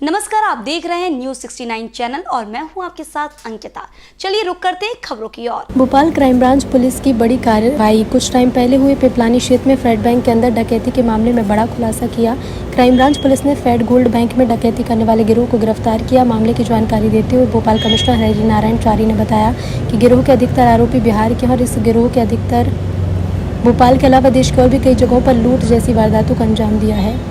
नमस्कार, आप देख रहे हैं न्यूज़ 69 चैनल और मैं हूं आपके साथ अंकिता। चलिए रुक करते हैं खबरों की ओर। भोपाल क्राइम ब्रांच पुलिस की बड़ी कार्रवाई। कुछ टाइम पहले हुए पिपलानी क्षेत्र में फेड बैंक के अंदर डकैती के मामले में बड़ा खुलासा किया। क्राइम ब्रांच पुलिस ने फेड गोल्ड बैंक में डकैती करने वाले गिरोह को गिरफ्तार किया। मामले की जानकारी देते हुए भोपाल कमिश्नर हरि नारायण चारी ने बताया कि गिरोह के अधिकतर आरोपी बिहार के हैं और इस गिरोह के अधिकतर भोपाल के अलावा देश के और भी कई जगहों पर लूट जैसी वारदातों को अंजाम दिया है।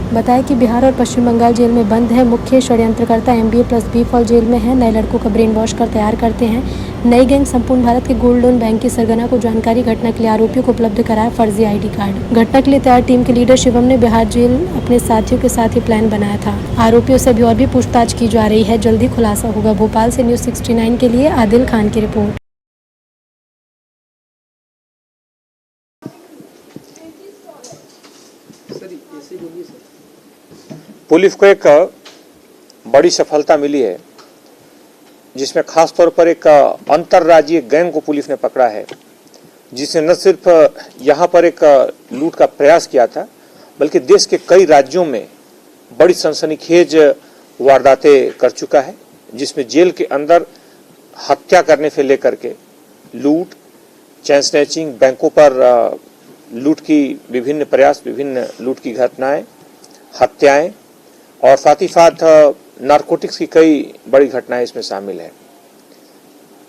बताया कि बिहार और पश्चिम बंगाल जेल में बंद है। मुख्य षड्यंत्रकर्ता MBA+B फॉल जेल में है। नए लड़कों का ब्रेन वॉश कर तैयार करते हैं। नई गैंग संपूर्ण भारत के गोल्ड लोन बैंक की सरगना को जानकारी घटना के लिए आरोपियों को उपलब्ध कराया फर्जी ID कार्ड। घटना के लिए तैयार टीम के लीडर शिवम ने बिहार जेल अपने साथियों के साथ ही प्लान बनाया था। आरोपियों से अभी और भी पूछताछ की जा रही है। जल्दी खुलासा होगा। भोपाल से न्यूज़ 69 के लिए आदिल खान की रिपोर्ट। पुलिस को एक बड़ी सफलता मिली है, जिसमें खास तौर पर एक अंतर्राज्यीय गैंग को पुलिस ने पकड़ा है, जिसने न सिर्फ यहाँ पर एक लूट का प्रयास किया था, बल्कि देश के कई राज्यों में बड़ी सनसनीखेज वारदातें कर चुका है, जिसमें जेल के अंदर हत्या करने से लेकर के लूट, चेन स्नैचिंग, बैंकों पर लूट की विभिन्न प्रयास, विभिन्न लूट की घटनाएं, हत्याएं और साथ ही साथ नारकोटिक्स की कई बड़ी घटनाएं इसमें शामिल है।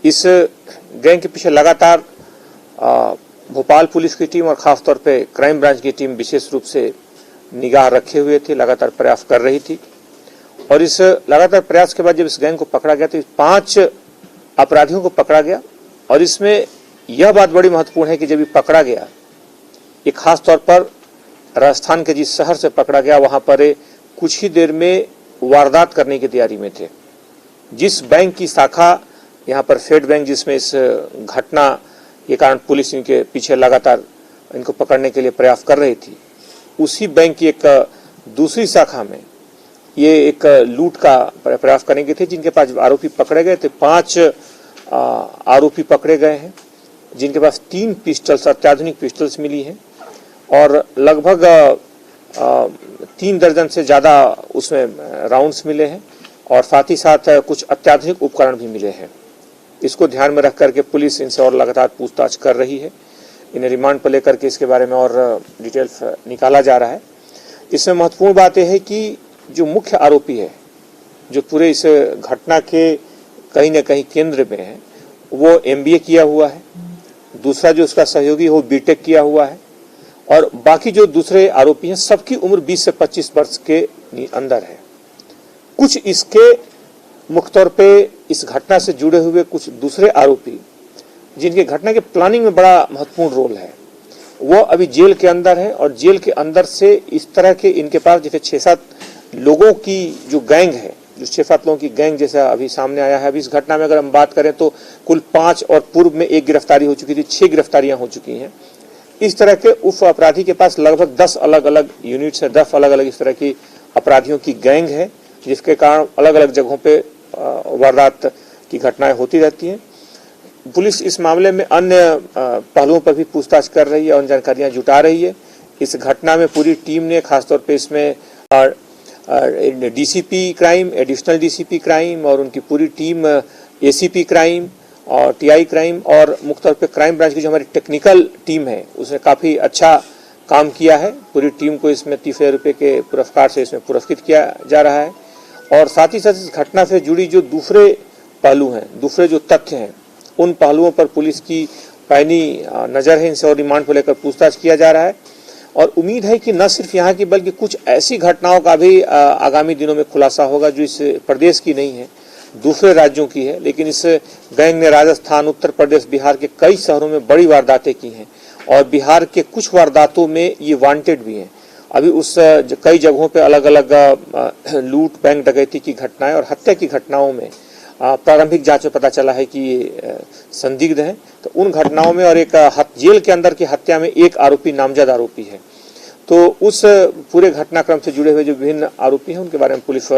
इस गैंग के पीछे लगातार भोपाल पुलिस की टीम और खास तौर पे क्राइम ब्रांच की टीम विशेष रूप से निगाह रखे हुए थी, लगातार प्रयास कर रही थी। और इस लगातार प्रयास के बाद जब इस गैंग को पकड़ा गया तो 5 अपराधियों को पकड़ा गया। और इसमें यह बात बड़ी महत्वपूर्ण है कि जब ये पकड़ा गया, ये खास तौर पर राजस्थान के जिस शहर से पकड़ा गया, वहां पर कुछ ही देर में वारदात करने की तैयारी में थे। जिस बैंक की शाखा यहाँ पर फेड बैंक, जिसमें इस घटना के कारण पुलिस इनके पीछे लगातार इनको पकड़ने के लिए प्रयास कर रही थी, उसी बैंक की एक दूसरी शाखा में ये एक लूट का प्रयास करने के थे, जिनके पास आरोपी पकड़े गए थे। 5 आरोपी पकड़े गए हैं, जिनके पास 3 पिस्टल्स, अत्याधुनिक पिस्टल्स मिली हैं और लगभग 3 दर्जन से ज़्यादा उसमें राउंड्स मिले हैं और साथ ही साथ कुछ अत्याधुनिक उपकरण भी मिले हैं। इसको ध्यान में रख करके पुलिस इनसे और लगातार पूछताछ कर रही है। इन्हें रिमांड पर लेकर के इसके बारे में और डिटेल्स निकाला जा रहा है। इसमें महत्वपूर्ण बात यह है कि जो मुख्य आरोपी है, जो पूरे इस घटना के कहीं न कहीं केंद्र में है, वो MBA किया हुआ है। दूसरा जो उसका सहयोगी हो B.Tech किया हुआ है और बाकी जो दूसरे आरोपी हैं, सबकी उम्र 20 से 25 वर्ष के अंदर है। कुछ इसके मुख्य तौर पे इस घटना से जुड़े हुए कुछ दूसरे आरोपी, जिनके घटना के प्लानिंग में बड़ा महत्वपूर्ण रोल है, वो अभी जेल के अंदर है। और जेल के अंदर से इस तरह के इनके पास जैसे 6-7 लोगों की जो गैंग है, जो 6-7 लोगों की गैंग जैसा अभी सामने आया है। अभी इस घटना में अगर हम बात करें तो कुल 5 और पूर्व में 1 गिरफ्तारी हो चुकी थी, 6 गिरफ्तारियां हो चुकी हैं। इस तरह के उप अपराधी के पास लगभग 10 अलग अलग यूनिट्स है, 10 अलग अलग इस तरह की अपराधियों की गैंग है, जिसके कारण अलग अलग जगहों पे वारदात की घटनाएं होती रहती हैं। पुलिस इस मामले में अन्य पहलुओं पर भी पूछताछ कर रही है और जानकारियां जुटा रही है। इस घटना में पूरी टीम ने, खासतौर पर इसमें DCP crime, additional DCP crime और उनकी पूरी टीम, ACP क्राइम और TI क्राइम और मुख्य तौर पे क्राइम ब्रांच की जो हमारी टेक्निकल टीम है, उसने काफ़ी अच्छा काम किया है। पूरी टीम को इसमें 30,000 रुपये के पुरस्कार से इसमें पुरस्कृत किया जा रहा है। और साथ ही साथ इस घटना से जुड़ी जो दूसरे पहलू हैं, दूसरे जो तथ्य हैं, उन पहलुओं पर पुलिस की पैनी नज़र है। इनसे और रिमांड को लेकर पूछताछ किया जा रहा है और उम्मीद है कि न सिर्फ यहाँ की बल्कि कुछ ऐसी घटनाओं का भी आगामी दिनों में खुलासा होगा जो इस प्रदेश की नहीं है, दूसरे राज्यों की है। लेकिन इस गैंग ने राजस्थान, उत्तर प्रदेश, बिहार के कई शहरों में बड़ी वारदातें की हैं और बिहार के कुछ वारदातों में ये वांटेड भी हैं। अभी उस कई जगहों पे अलग अलग लूट, बैंक डकैती की घटनाएं और हत्या की घटनाओं में प्रारंभिक जांच में पता चला है कि ये संदिग्ध हैं। तो उन घटनाओं में और एक जेल के अंदर की हत्या में 1 आरोपी नामजद आरोपी है। तो उस पूरे घटनाक्रम से जुड़े हुए जो विभिन्न आरोपी हैं, उनके बारे में पुलिस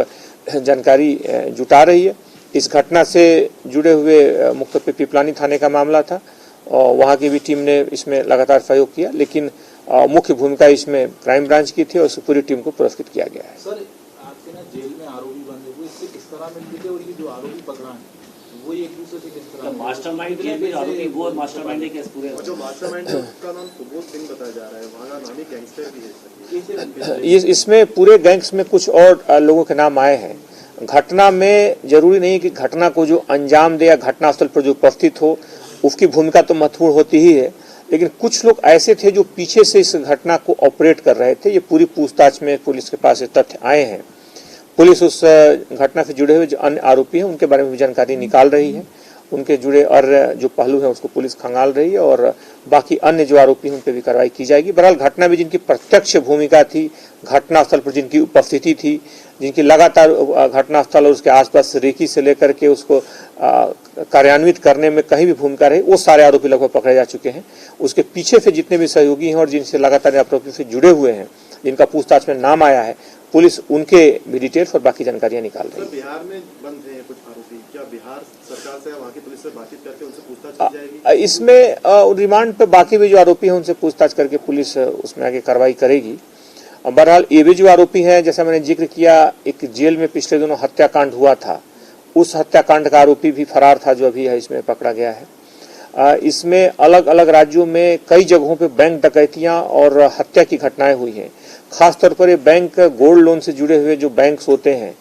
जानकारी जुटा रही है। इस घटना से जुड़े हुए मुख्य पिपलानी थाने का मामला था और वहाँ की भी टीम ने इसमें लगातार सहयोग किया, लेकिन मुख्य भूमिका इसमें क्राइम ब्रांच की थी और उस पूरी टीम को पुरस्कृत किया गया है। सर, आपके ना जेल में आरोपी बंधे हुए, इससे किस तरह मिलते थे और ये जो आरोपी पकड़ा है वो एक दूसरे से किस तरह मास्टरमाइंड के भी आरोपी वो मास्टरमाइंड के पूरे जो मास्टरमाइंड है उसका नाम सुबोध सिंह बताया जा रहा है, वहाँ का नामी गैंगस्टर भी है सर। इसमें पूरे गैंग्स में कुछ और लोगों के नाम आए हैं। घटना में जरूरी नहीं कि घटना को जो अंजाम दे या घटनास्थल पर जो उपस्थित हो उसकी भूमिका तो महत्वपूर्ण होती ही है, लेकिन कुछ लोग ऐसे थे जो पीछे से इस घटना को ऑपरेट कर रहे थे। ये पूरी पूछताछ में पुलिस के पास ये तथ्य आए हैं। पुलिस उस घटना से जुड़े हुए जो अन्य आरोपी हैं उनके बारे में भी जानकारी निकाल रही है। उनके जुड़े और जो पहलू हैं उसको पुलिस खंगाल रही है और बाकी अन्य जो आरोपी हैं उन पर भी कार्रवाई की जाएगी। बहरहाल घटना में जिनकी प्रत्यक्ष भूमिका थी, घटनास्थल पर जिनकी उपस्थिति थी, जिनकी लगातार घटनास्थल और उसके आसपास रेकी से लेकर के उसको कार्यान्वित करने में कहीं भी भूमिका रही, वो सारे आरोपी लगभग पकड़े जा चुके हैं। उसके पीछे से जितने भी सहयोगी हैं और जिनसे लगातार आरोपियों से जुड़े हुए हैं, जिनका पूछताछ में नाम आया है, पुलिस उनके भी डिटेल्स और बाकी जानकारियां निकाल रही है। बिहार में बंद हैं कुछ आरोपी, क्या बिहार सरकार से वहाँ की पुलिस से बातचीत करके उनसे पूछताछ की जाएगी? इसमें रिमांड पे बाकी भी जो आरोपी हैं उनसे पूछताछ करके पुलिस उसमें आगे कार्रवाई करेगी। बहरहाल ये भी जो आरोपी हैं, जैसा मैंने जिक्र किया, एक जेल में पिछले दिनों हत्याकांड हुआ था, उस हत्याकांड का आरोपी भी फरार था जो अभी है इसमें पकड़ा गया है। इसमें अलग अलग राज्यों में कई जगहों पे बैंक डकैतियां और हत्या की घटनाएं हुई हैं। खासतौर पर ये बैंक गोल्ड लोन से जुड़े हुए जो बैंक्स होते हैं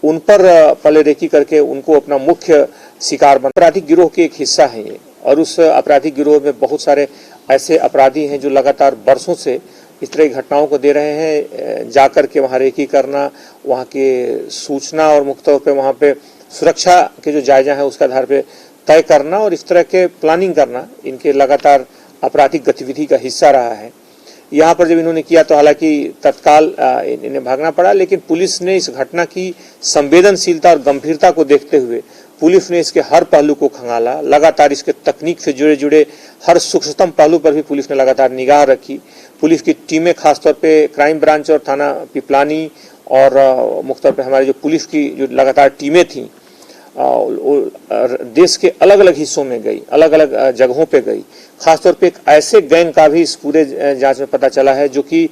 उन पर पले रेकी करके उनको अपना मुख्य शिकार बना आपराधिक गिरोह के एक हिस्सा है ये। और उस आपराधिक गिरोह में बहुत सारे ऐसे अपराधी हैं जो लगातार बरसों से इस तरह की घटनाओं को दे रहे हैं। जाकर के वहाँ रेकी करना, वहाँ की सूचना और मुख्य तौर पर वहाँ पे सुरक्षा के जो जायजा है उसके आधार पर तय करना और इस तरह के प्लानिंग करना इनके लगातार आपराधिक गतिविधि का हिस्सा रहा है। यहाँ पर जब इन्होंने किया तो हालांकि तत्काल इन्हें भागना पड़ा, लेकिन पुलिस ने इस घटना की संवेदनशीलता और गंभीरता को देखते हुए पुलिस ने इसके हर पहलू को खंगाला। लगातार इसके तकनीक से जुड़े हर सूक्ष्मतम पहलू पर भी पुलिस ने लगातार निगाह रखी। पुलिस की टीमें खासतौर पे क्राइम ब्रांच और थाना पिपलानी और मुख्य तौर पर हमारी जो पुलिस की जो लगातार टीमें थीं देश के अलग अलग हिस्सों में गई, अलग अलग जगहों पे गई। खासतौर पे एक ऐसे गैंग का भी इस पूरे जांच में पता चला है जो कि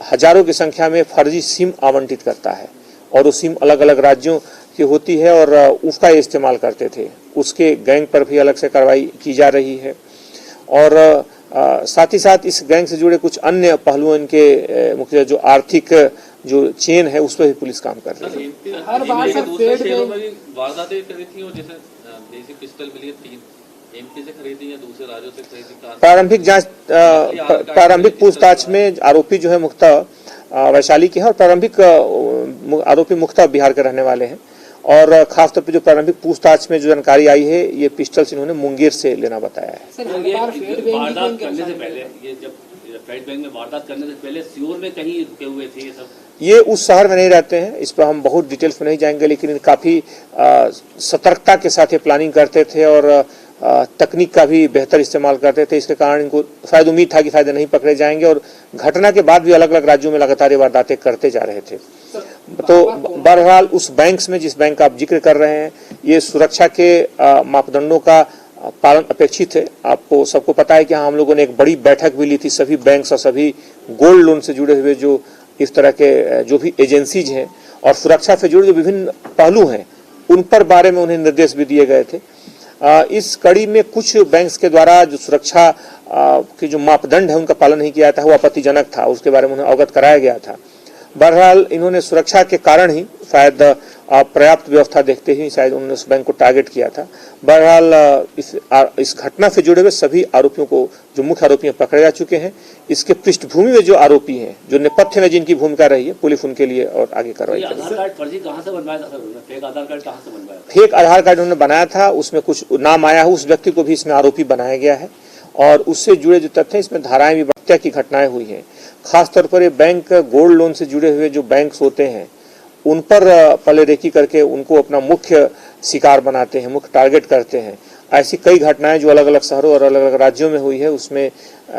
हजारों की संख्या में फर्जी सिम आवंटित करता है और वो सिम अलग अलग राज्यों की होती है और उसका इस्तेमाल करते थे। उसके गैंग पर भी अलग से कार्रवाई की जा रही है और साथ ही साथ इस गैंग से जुड़े कुछ अन्य पहलुओं इनके मुख्य जो आर्थिक जो चेन है उस पर भी पुलिस काम कर रही है। हर बार से दूसरे शहरों में भी वारदातें करी थी और जैसे देसी पिस्टल मिली है 3 एमपी से खरीदी या दूसरे राज्यों से खरीदी। प्रारंभिक जांच प्रारंभिक पूछताछ में आरोपी जो है मुख्यतः वैशाली के हैं और प्रारंभिक आरोपी मुख्यतः बिहार के रहने वाले हैं और खासतौर पर जो प्रारंभिक पूछताछ में जो जानकारी आई है ये पिस्टल्स इन्होंने मुंगेर से लेना बताया है। वारदात करने से पहले ये जब फेड बैंक में वारदात करने से पहले सियोर में कहीं रुके हुए थे ये सब? ये उस शहर में नहीं रहते हैं, इस पर हम बहुत डिटेल्स में नहीं जाएंगे, लेकिन काफ़ी सतर्कता के साथ ये प्लानिंग करते थे और तकनीक का भी बेहतर इस्तेमाल करते थे। इसके कारण इनको शायद उम्मीद था कि शायद नहीं पकड़े जाएंगे और घटना के बाद भी अलग अलग राज्यों में लगातार ये वारदातें करते जा रहे थे। तो बहरहाल उस बैंक्स में, जिस बैंक का आप जिक्र कर रहे हैं, ये सुरक्षा के मापदंडों का पालन अपेक्षित है। आपको सबको पता है कि हम लोगों ने एक बड़ी बैठक भी ली थी सभी बैंक्स और सभी गोल्ड लोन से जुड़े हुए जो इस तरह के जो भी एजेंसीज हैं और सुरक्षा से जुड़े जो विभिन्न पहलू हैं उन पर बारे में उन्हें निर्देश भी दिए गए थे। इस कड़ी में कुछ बैंक्स के द्वारा जो सुरक्षा के जो मापदंड है उनका पालन नहीं किया था, वो आपत्तिजनक था, उसके बारे में उन्हें अवगत कराया गया था। बहरहाल इन्होंने सुरक्षा के कारण ही शायद पर्याप्त व्यवस्था देखते ही शायद उन्होंने उस बैंक को टारगेट किया था। बहरहाल इस घटना से जुड़े हुए सभी आरोपियों को, जो मुख्य आरोपी हैं, पकड़े जा चुके हैं। इसके पृष्ठभूमि में जो आरोपी हैं, जो नेपथ्य में जिनकी भूमिका रही है, पुलिस उनके लिए और आगे कार्रवाई करेगी। आधार कार्ड फर्जी कहाँ से बनवाया था सर? फेक आधार कार्ड कहाँ से बनवाया? फेक आधार कार्ड उन्होंने बनाया था, उसमें कुछ नाम आया है, उस व्यक्ति को भी इसमें आरोपी बनाया गया है और उससे जुड़े जो तथ्य हैं इसमें धाराएं भी हत्या की घटनाएं हुई हैं। खासतौर पर ये बैंक गोल्ड लोन से जुड़े हुए जो बैंक्स होते हैं उन पर पले रेकी करके उनको अपना मुख्य शिकार बनाते हैं, मुख्य टारगेट करते हैं। ऐसी कई घटनाएं जो अलग अलग शहरों और अलग अलग राज्यों में हुई है उसमें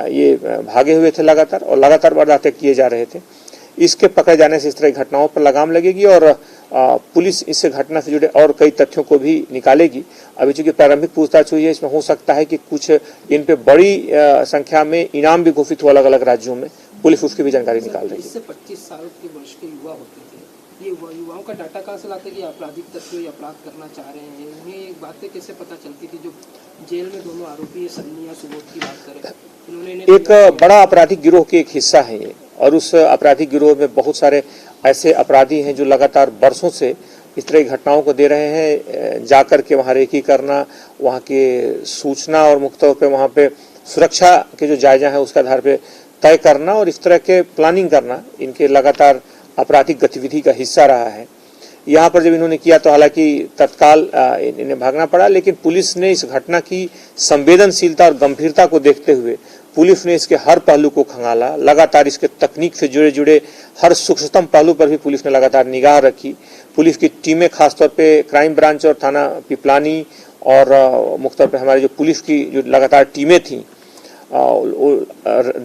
ये भागे हुए थे लगातार और लगातार वारदातें किए जा रहे थे। इसके पकड़े जाने से इस तरह की घटनाओं पर लगाम लगेगी और पुलिस इस घटना से जुड़े और कई तथ्यों को भी निकालेगी। अभी चूंकि प्रारंभिक पूछताछ हुई है, इसमें हो सकता है कि कुछ इन पे बड़ी संख्या में इनाम भी घोषित हुआ अलग अलग राज्यों में, पुलिस उसकी भी जानकारी निकाल रही है। 20 से 25 साल के वर्ष के युवा होते थे, ये युवाओं का डाटा कहाँ से लाते हैं कि आपराधिक तत्व ये अपराध करना चाह रहे हैं? उन्हें ये बातें कैसे पता चलती थी? जो जेल में दोनों आरोपी सन्नी या सुबोध की बात करें, इन्होंने एक बड़ा आपराधिक गिरोह के एक हिस्सा है ये, और उस आपराधिक गिरोह में बहुत सारे ऐसे अपराधी हैं जो लगातार बरसों से इस तरह की घटनाओं को दे रहे हैं, जाकर के वहाँ रेकी करना, वहाँ की सूचना और मुख्य तौर पे वहाँ पे सुरक्षा के जो जायजा है उसके आधार पे तय करना और इस तरह के प्लानिंग करना इनके लगातार आपराधिक गतिविधि का हिस्सा रहा है। यहाँ पर जब इन्होंने किया तो हालांकि तत्काल इन्हें भागना पड़ा, लेकिन पुलिस ने इस घटना की संवेदनशीलता और गंभीरता को देखते हुए पुलिस ने इसके हर पहलू को खंगाला, लगातार इसके तकनीक से जुड़े हर सूक्ष्मतम पहलू पर भी पुलिस ने लगातार निगाह रखी। पुलिस की टीमें खासतौर पे क्राइम ब्रांच और थाना पिपलानी और मुख्य तौर पे हमारी जो पुलिस की जो लगातार टीमें थीं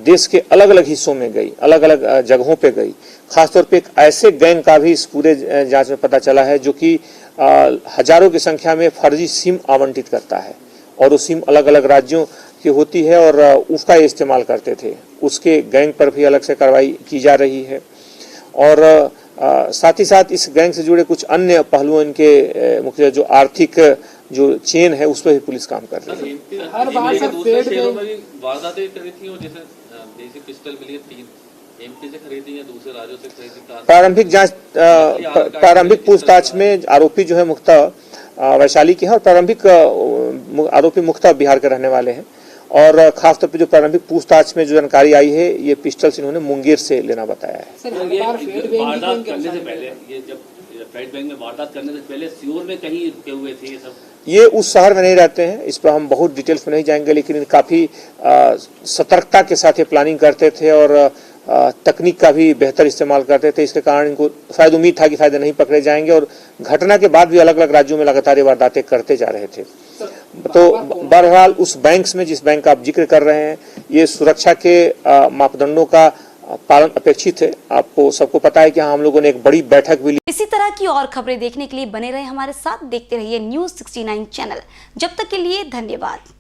देश के अलग अलग हिस्सों में गई, अलग अलग जगहों पे गई। खासतौर पे एक ऐसे गैंग का भी इस पूरे जांच में पता चला है जो कि हजारों की संख्या में फर्जी सिम आवंटित करता है और वो सिम अलग अलग राज्यों की होती है और उसका इस्तेमाल करते थे। उसके गैंग पर भी अलग से कार्रवाई की जा रही है और साथ ही साथ इस गैंग से जुड़े कुछ अन्य पहलुओं इनके मुख्य जो आर्थिक जो चेन है उस पर भी पुलिस काम कर रही है। हर बार सर दूसरे शहरों में भी वारदातें करी थी और जैसे देसी पिस्टल मिली है 3 एमपी से खरीदी या दूसरे राज्यों से खरीदी। प्रारंभिक जांच प्रारंभिक पूछताछ में आरोपी जो है मुख्यतः वैशाली के हैं और प्रारंभिक आरोपी मुख्यतः बिहार के रहने वाले हैं और खासतौर पे जो प्रारंभिक पूछताछ में जो जानकारी आई है ये पिस्टल्स इन्होंने मुंगेर से लेना बताया है। सर हर बार वारदात करने से पहले ये जब फेड बैंक में वारदात करने से पहले सीओर में कहीं रुके हुए थे ये सब? ये उस शहर में नहीं रहते हैं, इस पर हम बहुत डिटेल्स में नहीं जाएंगे, लेकिन काफी सतर्कता के साथ ये प्लानिंग करते थे और तकनीक का भी बेहतर इस्तेमाल करते थे। इसके कारण इनको शायद उम्मीद था कि शायद नहीं पकड़े जाएंगे और घटना के बाद भी अलग अलग राज्यों में लगातार ये वारदातें करते जा रहे थे। तो बहरहाल उस बैंक में जिस बैंक का आप जिक्र कर रहे हैं ये सुरक्षा के मापदंडों का पालन अपेक्षित है। आपको सबको पता है कि हम लोगों ने एक बड़ी बैठक भी ली। इसी तरह की और खबरें देखने के लिए बने रहे हमारे साथ, देखते रहिए न्यूज़ 69 चैनल। जब तक के लिए धन्यवाद।